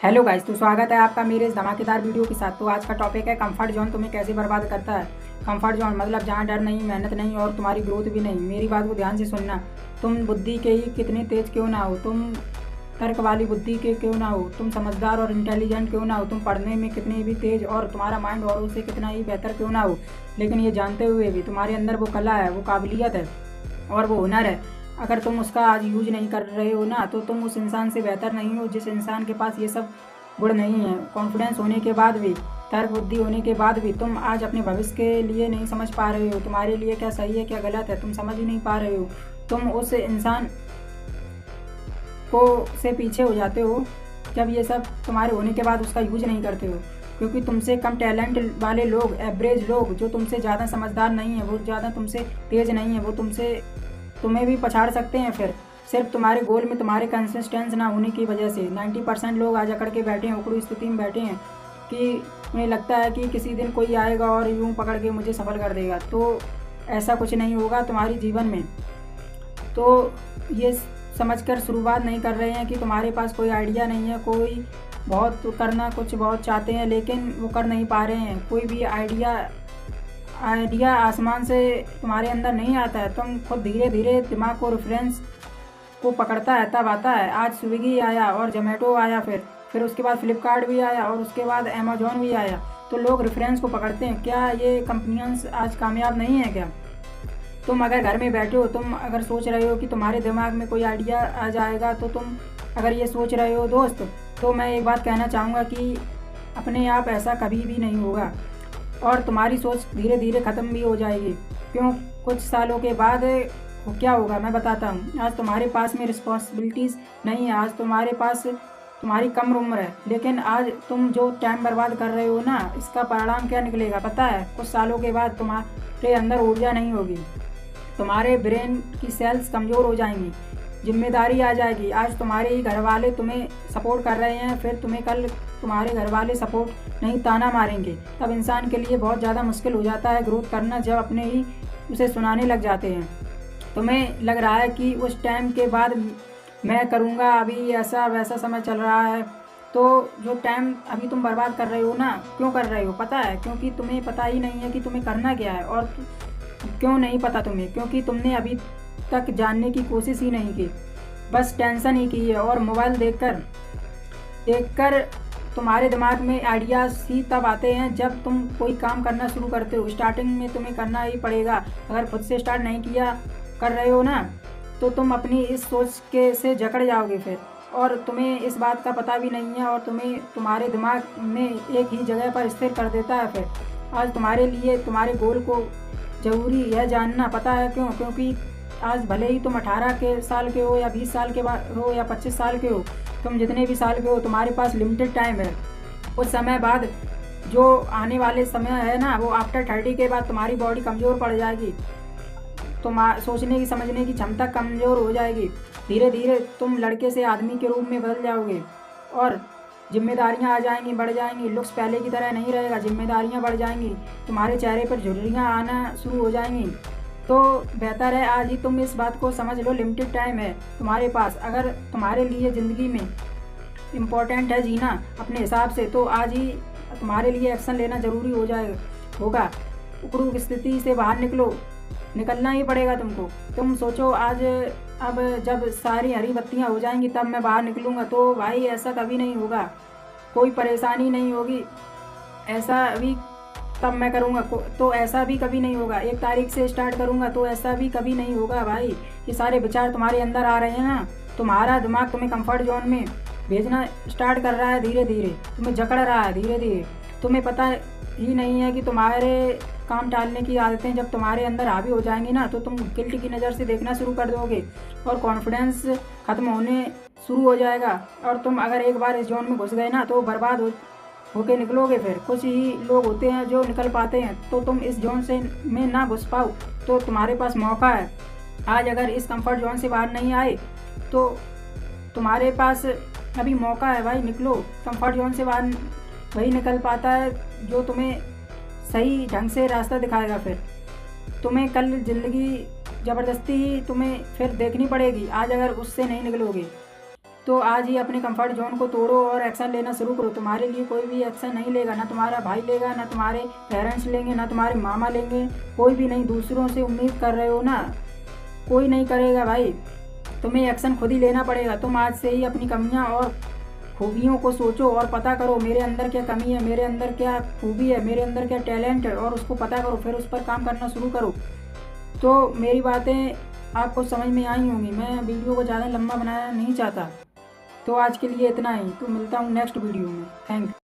Hello guys, तो स्वागत है आपका मेरे इस धमाकेदार वीडियो के साथ। तो आज का टॉपिक है कंफर्ट जोन तुम्हें कैसे बर्बाद करता है। कंफर्ट जोन मतलब जहाँ डर नहीं, मेहनत नहीं और तुम्हारी ग्रोथ भी नहीं। मेरी बात को ध्यान से सुनना। तुम बुद्धि के ही कितने तेज क्यों ना हो, तुम तर्क वाली बुद्धि के क्यों ना हो, तुम समझदार और इंटेलिजेंट क्यों ना हो, तुम पढ़ने में कितने भी तेज और तुम्हारा माइंड औरों से कितना ही बेहतर क्यों ना हो, लेकिन ये जानते हुए भी तुम्हारे अंदर वो कला है, वो काबिलियत है और वो हुनर है। अगर तुम उसका आज यूज नहीं कर रहे हो ना, तो तुम उस इंसान से बेहतर नहीं हो जिस इंसान के पास ये सब गुण नहीं है। कॉन्फिडेंस होने के बाद भी, तर्क बुद्धि होने के बाद भी तुम आज अपने भविष्य के लिए नहीं समझ पा रहे हो। तुम्हारे लिए क्या सही है क्या गलत है तुम समझ ही नहीं पा रहे हो। तुम उस इंसान को से पीछे हो जाते हो जब ये सब तुम्हारे होने के बाद उसका यूज नहीं करते हो। क्योंकि तुमसे कम टैलेंट वाले लोग, एवरेज लोग जो तुमसे ज़्यादा समझदार नहीं है, वो ज़्यादा तुमसे तेज नहीं है, वो तुम्हें भी पछाड़ सकते हैं। फिर सिर्फ तुम्हारे गोल में तुम्हारे कंसिस्टेंस ना होने की वजह से 90% लोग आज अकड़ के बैठे हैं, उकड़ू स्थिति में बैठे हैं कि उन्हें लगता है कि किसी दिन कोई आएगा और यूं पकड़ के मुझे सफल कर देगा। तो ऐसा कुछ नहीं होगा तुम्हारे जीवन में। तो ये समझकर शुरुआत नहीं कर रहे हैं कि तुम्हारे पास कोई आइडिया नहीं है, कोई बहुत करना कुछ बहुत चाहते हैं लेकिन वो कर नहीं पा रहे हैं। कोई भी आइडिया आसमान से तुम्हारे अंदर नहीं आता है, तुम खुद धीरे धीरे दिमाग को रेफरेंस को पकड़ता है तब आता है। आज स्विगी आया और जोमेटो आया, फिर उसके बाद फ्लिपकार्ट भी आया और उसके बाद अमेजोन भी आया। तो लोग रेफरेंस को पकड़ते हैं। क्या ये कंपनियां आज कामयाब नहीं है क्या? तुम अगर घर में बैठे हो, तुम अगर सोच रहे हो कि तुम्हारे दिमाग में कोई आइडिया आ जाएगा, तो तुम अगर ये सोच रहे हो दोस्त, तो मैं एक बात कहना चाहूँगा कि अपने आप ऐसा कभी भी नहीं होगा और तुम्हारी सोच धीरे धीरे ख़त्म भी हो जाएगी। क्यों? कुछ सालों के बाद क्या होगा मैं बताता हूँ। आज तुम्हारे पास में रिस्पॉन्सिबिलिटीज़ नहीं है, आज तुम्हारे पास तुम्हारी कम उम्र है, लेकिन आज तुम जो टाइम बर्बाद कर रहे हो ना, इसका परिणाम क्या निकलेगा पता है? कुछ सालों के बाद तुम्हारे अंदर ऊर्जा नहीं होगी, तुम्हारे ब्रेन की सेल्स कमज़ोर हो जाएंगी, जिम्मेदारी आ जाएगी। आज तुम्हारे ही घर वाले तुम्हें सपोर्ट कर रहे हैं, फिर तुम्हें कल तुम्हारे घर वाले सपोर्ट नहीं ताना मारेंगे। तब इंसान के लिए बहुत ज़्यादा मुश्किल हो जाता है ग्रोथ करना, जब अपने ही उसे सुनाने लग जाते हैं। तुम्हें लग रहा है कि उस टाइम के बाद मैं करूँगा, अभी ऐसा वैसा समय चल रहा है। तो जो टाइम अभी तुम बर्बाद कर रहे हो ना, क्यों कर रहे हो पता है? क्योंकि तुम्हें पता ही नहीं है कि तुम्हें करना क्या है। और क्यों नहीं पता तुम्हें? क्योंकि तुमने अभी तक जानने की कोशिश ही नहीं की, बस टेंशन ही की है। और मोबाइल देखकर तुम्हारे दिमाग में आइडियाज़ ही तब आते हैं जब तुम कोई काम करना शुरू करते हो। स्टार्टिंग में तुम्हें करना ही पड़ेगा। अगर खुद से स्टार्ट नहीं किया कर रहे हो ना, तो तुम अपनी इस सोच के से जकड़ जाओगे फिर, और तुम्हें इस बात का पता भी नहीं है और तुम्हें तुम्हारे दिमाग में एक ही जगह पर स्थिर कर देता है। फिर आज तुम्हारे लिए तुम्हारे गोल को ज़रूरी है जानना, पता है क्यों? क्योंकि आज भले ही तुम 18 के साल के हो या 20 साल के हो या 25 साल के हो, तुम जितने भी साल के हो, तुम्हारे पास लिमिटेड टाइम है। उस समय बाद जो आने वाले समय है ना, वो आफ्टर 30 के बाद तुम्हारी बॉडी कमज़ोर पड़ जाएगी, तुम सोचने की समझने की क्षमता कमज़ोर हो जाएगी। धीरे धीरे तुम लड़के से आदमी के रूप में बदल जाओगे और जिम्मेदारियां आ जाएंगी, बढ़ जाएंगी। लुक्स पहले की तरह नहीं रहेगा, जिम्मेदारियां बढ़ जाएंगी, तुम्हारे चेहरे पर झुर्रियां आना शुरू हो जाएंगी। तो बेहतर है आज ही तुम इस बात को समझ लो, लिमिटेड टाइम है तुम्हारे पास। अगर तुम्हारे लिए ज़िंदगी में इम्पोर्टेंट है जीना अपने हिसाब से, तो आज ही तुम्हारे लिए एक्शन लेना ज़रूरी होगा। उकड़ू स्थिति से बाहर निकलना ही पड़ेगा तुमको। तुम सोचो आज अब जब सारी हरी बत्तियां हो जाएंगी तब मैं बाहर निकलूँगा, तो भाई ऐसा कभी नहीं होगा। कोई परेशानी नहीं होगी, ऐसा भी तब मैं करूँगा तो ऐसा भी कभी नहीं होगा। 1 तारीख से स्टार्ट करूँगा तो ऐसा भी कभी नहीं होगा भाई। ये सारे विचार तुम्हारे अंदर आ रहे हैं ना, तुम्हारा दिमाग तुम्हें कंफर्ट जोन में भेजना स्टार्ट कर रहा है, धीरे धीरे तुम्हें जकड़ रहा है, धीरे धीरे। तुम्हें पता ही नहीं है कि तुम्हारे काम टालने की आदतें जब तुम्हारे अंदर हावी हो जाएंगी ना, तो तुम गिल्ट की नज़र से देखना शुरू कर दोगे और कॉन्फिडेंस ख़त्म होने शुरू हो जाएगा। और तुम अगर एक बार इस जोन में घुस गए ना, तो बर्बाद होके निकलोगे। फिर कुछ ही लोग होते हैं जो निकल पाते हैं, तो तुम इस जोन से में ना घुस पाओ तो तुम्हारे पास मौका है। आज अगर इस कंफर्ट जोन से बाहर नहीं आए तो तुम्हारे पास अभी मौका है भाई, निकलो। कंफर्ट जोन से बाहर वही निकल पाता है जो तुम्हें सही ढंग से रास्ता दिखाएगा। फिर तुम्हें कल ज़िंदगी ज़बरदस्ती ही तुम्हें फिर देखनी पड़ेगी, आज अगर उससे नहीं निकलोगे तो आज ही अपने कंफर्ट जोन को तोड़ो और एक्शन लेना शुरू करो। तुम्हारे लिए कोई भी एक्शन नहीं लेगा, ना तुम्हारा भाई लेगा, ना तुम्हारे पेरेंट्स लेंगे, ना तुम्हारे मामा लेंगे, कोई भी नहीं। दूसरों से उम्मीद कर रहे हो ना, कोई नहीं करेगा भाई। तुम्हें एक्शन खुद ही लेना पड़ेगा। तुम आज से ही अपनी कमियां और खूबियों को सोचो और पता करो मेरे अंदर क्या कमी है, मेरे अंदर क्या खूबी है, मेरे अंदर क्या टैलेंट है, और उसको पता करो, फिर उस पर काम करना शुरू करो। तो मेरी बातें आपको समझ में आई होंगी। मैं वीडियो को ज़्यादा लंबा बनाना नहीं चाहता। तो आज के लिए इतना ही। तो मिलता हूँ नेक्स्ट वीडियो में। Thank you.